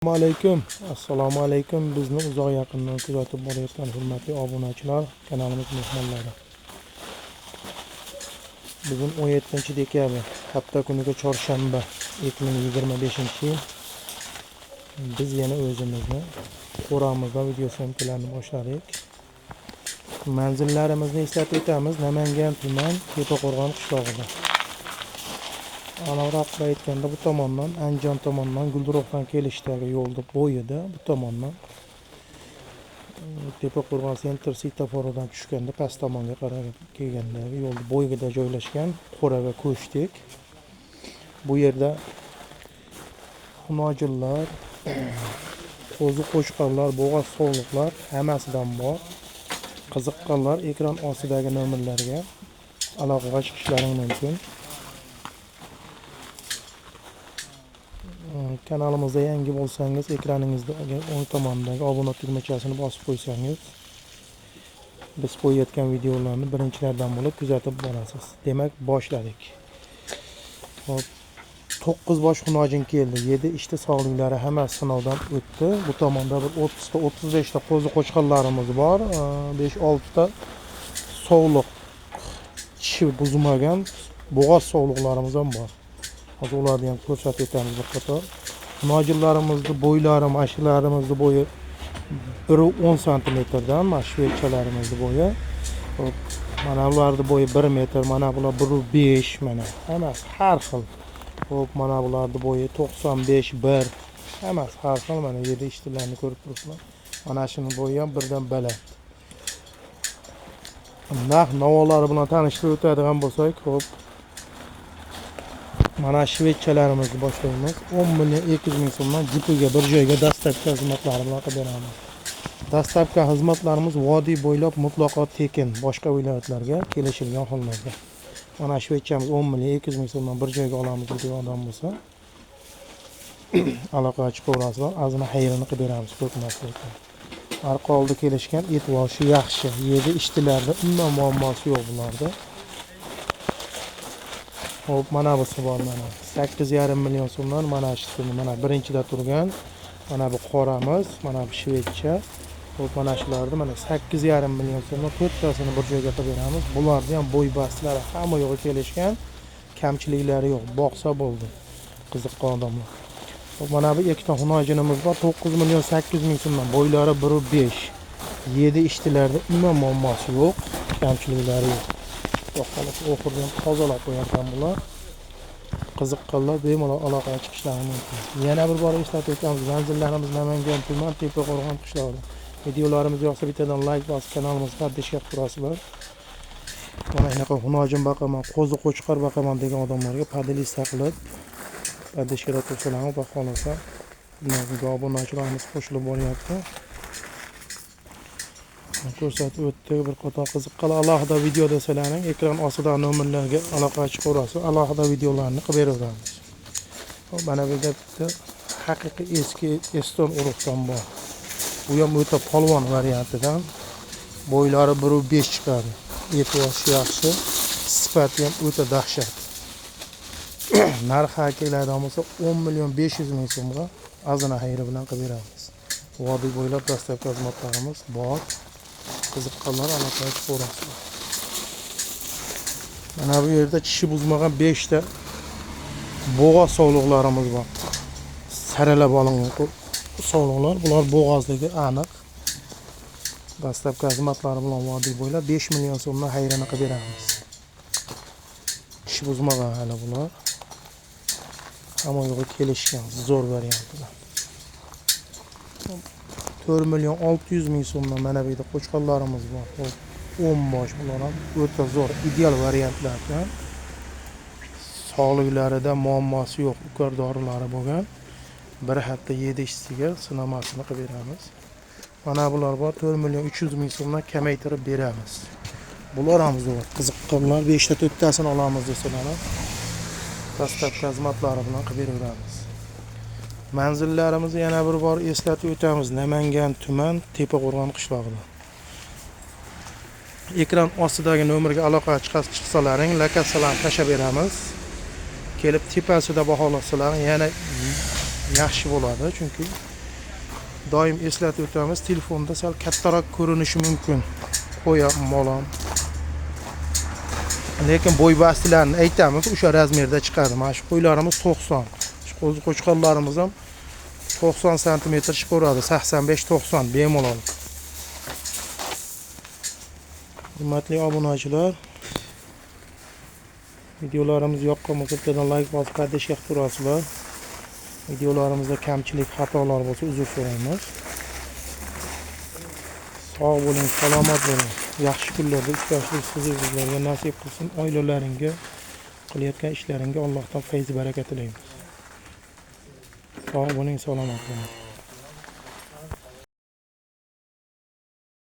Assalomu alaykum. Bizni uzoq yaqindan kuzatib borayotgan hurmatli obunachilar, kanalimiz mehmonlari. Bugun 17-dekabr, hafta kuniga chorshanba, 2025-yil. Biz yana o'zimizni qo'ramizda video syomkalarini boshladik. Manzillarimizni eslatib o'tamiz. Namangan tuman Tepaqo'rg'on qishlog'ida. Aniqroq aytganda bu tomondan Andijon tomondan Gulduroqdan kelishdagi yo'lda bo'yida bu tomondan Tepaqo'rg'on Center svetofordan tushganda past tomonga qarab kelgandagi yo'lda bo'yida joylashgan qo'raga ko'chdik. Bu yerda xunojillar, qo'zi-qo'chqorlar, bo'g'oz sog'liqlar hammasidan bor. Qiziqqanlar ekran ostidagi nomerlarga aloqaga chiqishlaring mumkin. Kanalimizda yangi bo'lsangiz, ekraningizda o'ng tomondagi obuna tugmachasini bosib qo'ysangiz, biz qo'yayotgan videolarni birinchilardan bo'lib kuzatib borasiz. Demak, boshladik. Hop, 9 bosh xunojin keldi. 7 ishta sog'liklari hammasi sinovdan o'tdi. Bu tomonda bir 30 ta, 35 ta qo'zi-qo'chqorlarimiz bor. 5-6 ta sog'liq tishi buzmagan bo'g'oz sog'liqlarimiz ham bor. Hozir ularni ham ko'rsatib o'tamiz bir qator. Xunojinlarimizni bo'ylari, mashinalarimizni bo'yi 1.10 santimetrdan, mashinalarimizni bo'yi. Mana bularning bo'yi 1 metr, mana bular 1.5, mana hammasi har xil. Hop, mana bularning bo'yi 95, 1. Hammasi har xil. Mana 7 ishtilarni ko'rib turibsizlar. Mana shuning bo'yi ham birdan baland. Navolari bilan tanishtirib o'tadigan bo'lsak, hop. Mana shvetschalarimizni boshlaymiz. 10 million 200 ming so'mdan jipiga bir joyga dastlabki xizmatlari bilan qilib beramiz. Dastlabki xizmatlarimiz vodiy bo'ylab mutlaqo tekin, boshqa viloyatlarga kelishilgan hollarda. Mana shvetchamiz 10 million 200 ming so'mdan bir joyga olamiz degan odam bo'lsa, aloqaga chiqaverasizlar, azini xayrini qilib beramiz ko'pmaslikda. Arqolda kelishgan e'tiboshi yaxshi. 7 ishtilarda umuman muammosi yo'q bularda. Hop, mana bu bor mana 8,5 million so'mdan mana shuni mana birinchida turgan mana bu qoramiz, mana bu shvetscha. Hop, mana shularni mana 8,5 million so'mdan 4 tasini bir joyga qilib beramiz. Bularning ham bo'y bastlari hamma yo'g'i kelishgan, kamchiliklari yo'q. Boqsa bo'ldi. Qiziqqan odamlar. Hop, mana bu ikkita xunojinimiz bor. 9 million 800 ming so'mdan, bo'ylari 1.5. 7 ishtilarda umuman muammosi yo'q, kamchiliklari yo'q. Yo'qolib oxirdan tozalab qo'yarkan bular. Qiziqqanlar bemalol aloqaga chiqishlari mumkin. Yana bir bor eslatib o'tamiz, manzillarimiz Namangan tuman Tepaqo'rg'on qishlog'ida. Videolarimiz yoqsa bittadan like bosib kanalimizga podpishka qilib turasizlar. Mana shunaqa xunojin baqaman, qo'zi-qo'chqor baqaman degan odamlarga podlista qilib podpishkada tursalarmi va qolsa bizga obunachilarimiz qo'shilib boryapti. Ko'rsatib o'tdik bir qator qiziqqan alohida video desalaring ekran ostida nomerlarga aloqaga chiqaverasiz, alohida videolarni qilib beraveramiz. Mana bu yerda haqiqiy eski Eston urug'dan bor. Bu ham o'ta polvon variantidan. Bo'ylari 1.5 chiqadi. E'tiboshi yaxshi, sifati ham o'ta dahshat. Narxi keladigan bo'lsa 10 million 500 ming so'mga azina xayri bilan qilib beramiz. Vodiy bo'ylab dastlabki xizmatlarimiz bor. Qiziqqanlar aloqaga chiqaverasizlar. Mana bu yerda tishi buzmagan 5 ta bo'g'oz sog'liqlarimiz bor. Saralab olingan sog'liqlar, bular bo'g'ozligi aniq. Dastlabki xizmatlari bilan vodiy bo'ylab 5 million so'mdan xayrini qilib beramiz. Tishi buzmagan hali bular. Hamma yo'g'i kelishgan zo'r variantida. 4 million 600 ming so'mdan mana bu yerda qo'chqorlarimiz bor. 10 bosh bular ham o'ta zo'r, ideal variantlardan. Sog'liklarida muammosi yo'q, ukar dorilari bo'lgan. Bir hafta 7 ishchiga sinamasini qilib beramiz. Mana bular bor, 4 million 300 ming so'mdan kamaytirib beramiz. Bular ham zo'r. Qiziqqanlar 5 ta 4 tasini olamiz desalar, dastlabki xizmatlari bilan qilib beraveramiz. Manzillarimizni yana bir bor eslatib o'tamiz. Namangan tuman Tepaqo'rg'on qishlog'ida. Ekran ostidagi nomerga aloqaga chiqsalaring, lokatsiyalarni tashlab beramiz. Kelib tepasida baholasalar yana yaxshi bo'ladi, chunki doim eslatib o'tamiz, telefonda sal kattaroq ko'rinishi mumkin. Qo'yapman bolam. Lekin bo'y bastilarini aytamiz, o'sha razmerda chiqadi. Mana shu qo'ylarimiz 90. Shu qo'chqorlarimiz ham 90 sm chiqaradi, 85-90 bemalol. Hurmatli obunachilar, videolarimiz yoqqan bo'lsa, bittadan like bosib, qadashga turasizlar. Videolarimizda kamchilik, xatolar bo'lsa uzr so'raymiz. Sog' bo'ling, salomat bo'ling. Yaxshi kunlarda ishlashlik sizlarga nasib qilsin. Oilalaringga, qilayotgan ishlaringga Allohdan fayz baraka tilaymiz. Sog' bo'ling, salomat bo'ling.